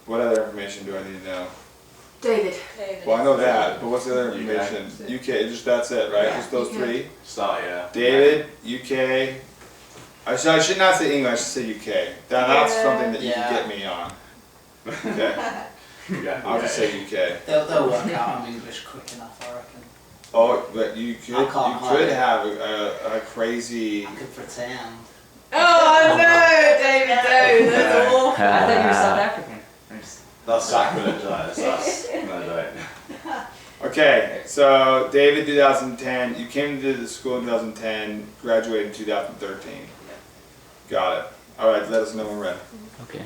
What other information do I need to know? David. Well, I know that, but what's the other information? UK, just that's it, right? Yeah, Just those UK. three? Start, yeah. David, UK. I should not say English, I should say UK. That's something that you can get me on. Okay. I'll just say UK. They'll work out I'm English quick enough, I reckon. Oh, but you could have a crazy. I could pretend. Oh no, David, no, that's awful. I thought you were South African. That's sacrilege, that's no, don't. Okay, so David, 2010. You came to the school in 2010, graduated in 2013. Got it. All right, let us know when we're ready. Okay.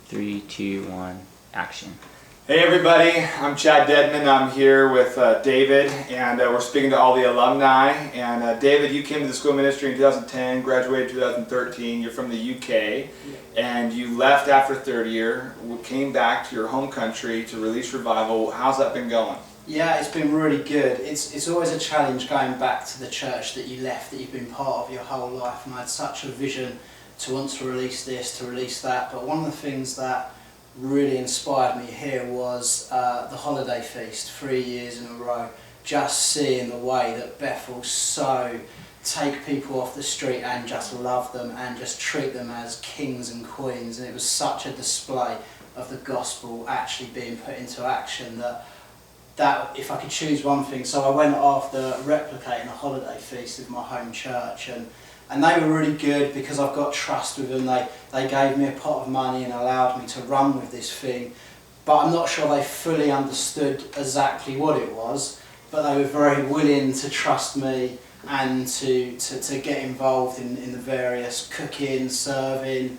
3, 2, 1, action. Hey everybody, I'm Chad Dedmon. I'm here with David, and we're speaking to all the alumni. And David, you came to the school ministry in 2010, graduated in 2013. You're from the UK, and you left after third year, came back to your home country to release revival. How's that been going? Yeah, it's been really good. It's always a challenge going back to the church that you left, that you've been part of your whole life. And I had such a vision to want to release this, to release that. But one of the things that really inspired me here was the holiday feast, 3 years in a row. Just seeing the way that Bethel so take people off the street and just love them and just treat them as kings and queens, and it was such a display of the gospel actually being put into action that if I could choose one thing, so I went after replicating a holiday feast with my home church, and they were really good because I've got trust with them. They gave me a pot of money and allowed me to run with this thing, but I'm not sure they fully understood exactly what it was, but they were very willing to trust me and to get involved in the various cooking, serving,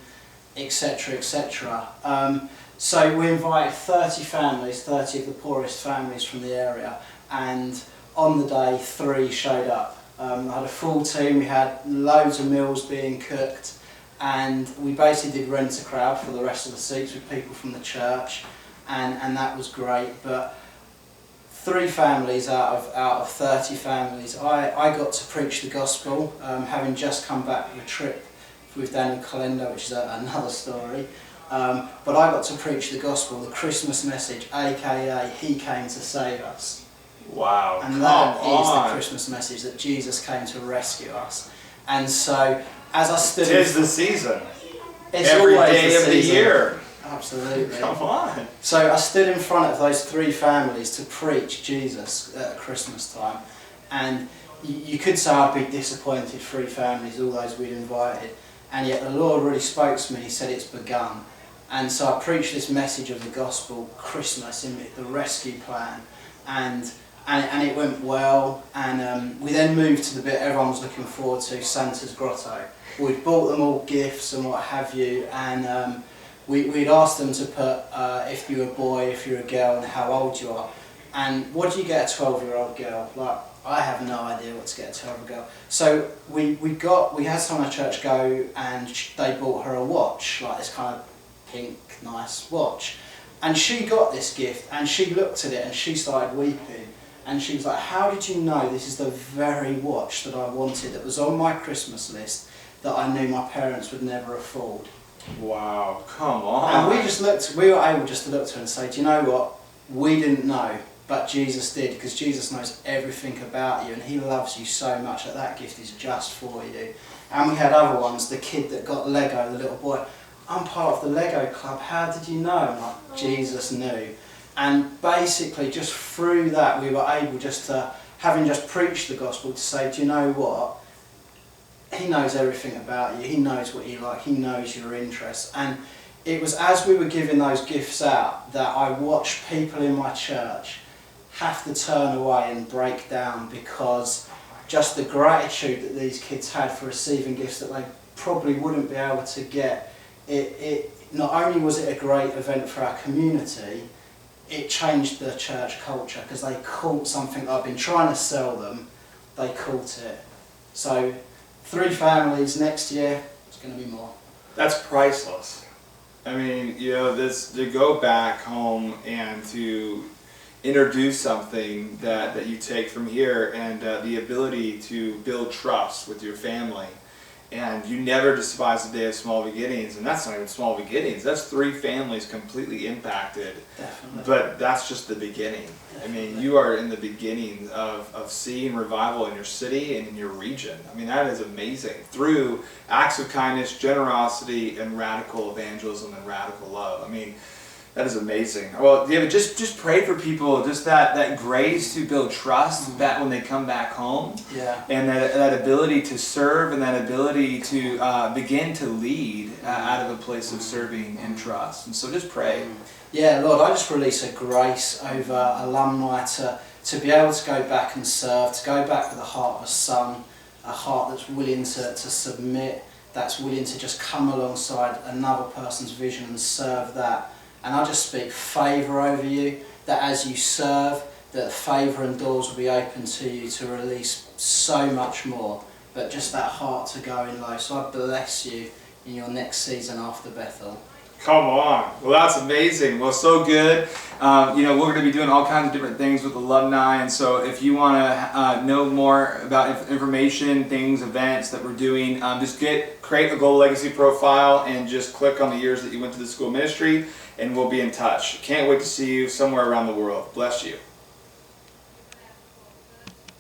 etc, etc. So we invited 30 families, 30 of the poorest families from the area, and on the day 3 showed up. I had a full team, we had loads of meals being cooked, and we basically did rent a crowd for the rest of the seats with people from the church, and that was great. But 3 families out of 30 families, I got to preach the gospel, having just come back from a trip with Daniel Calendar, which is another story. But I got to preach the gospel, the Christmas message, aka He came to save us. Wow, and that is the Christmas message, that Jesus came to rescue us. And so, as I stood... Tis the season. It's every always day of the year. Absolutely. Come on. So I stood in front of those 3 families to preach Jesus at Christmas time. And you could say I'd be disappointed, 3 families, all those we'd invited. And yet the Lord really spoke to me. He said it's begun. And so I preached this message of the gospel, Christmas, in the rescue plan. And it went well, and we then moved to the bit everyone was looking forward to, Santa's Grotto. We'd bought them all gifts and what have you, and we'd asked them to put if you're a boy, if you're a girl, and how old you are. And what do you get a 12-year-old girl? Like, I have no idea what to get a 12-year-old girl. So we had someone at church go, and they bought her a watch, like this kind of pink, nice watch. And she got this gift, and she looked at it, and she started weeping. And she was like, how did you know this is the very watch that I wanted, that was on my Christmas list, that I knew my parents would never afford? Wow, come on. And we were able just to look to her and say, do you know what? We didn't know, but Jesus did, because Jesus knows everything about you, and He loves you so much that gift is just for you. And we had other ones, the kid that got Lego, the little boy. I'm part of the Lego club, how did you know? And like, Jesus knew. And basically just through that we were able just to, having just preached the gospel, to say, do you know what? He knows everything about you, He knows what you like, He knows your interests. And it was as we were giving those gifts out that I watched people in my church have to turn away and break down, because just the gratitude that these kids had for receiving gifts that they probably wouldn't be able to get. It not only was it a great event for our community, it changed the church culture, because they caught something I've been trying to sell them, they caught it. So 3 families, next year it's going to be more. That's priceless. I mean, you know, to go back home and to introduce something that you take from here, and the ability to build trust with your family, And you never despise the day of small beginnings, and that's not even small beginnings. That's 3 families completely impacted. Definitely. But that's just the beginning. I mean, you are in the beginning of seeing revival in your city and in your region. I mean, that is amazing. Through acts of kindness, generosity, and radical evangelism and radical love. I mean, that is amazing. Well, David, just pray for people, just that grace to build trust, that when they come back home, and that ability to serve and that ability to begin to lead out of a place of serving and trust. And so just pray. Yeah, Lord, I just release a grace over alumni to be able to go back and serve, to go back with the heart of a son, a heart that's willing to submit, that's willing to just come alongside another person's vision and serve that. And I just speak favour over you, that as you serve, that favour and doors will be open to you to release so much more, but just that heart to go in low. So I bless you in your next season after Bethel. Come on. Well, that's amazing. Well, so good. We're going to be doing all kinds of different things with alumni, and so if you want to know more about information, things, events that we're doing, just create a Goal Legacy profile and just click on the years that you went to the school ministry, and we'll be in touch. Can't wait to see you somewhere around the world. Bless you.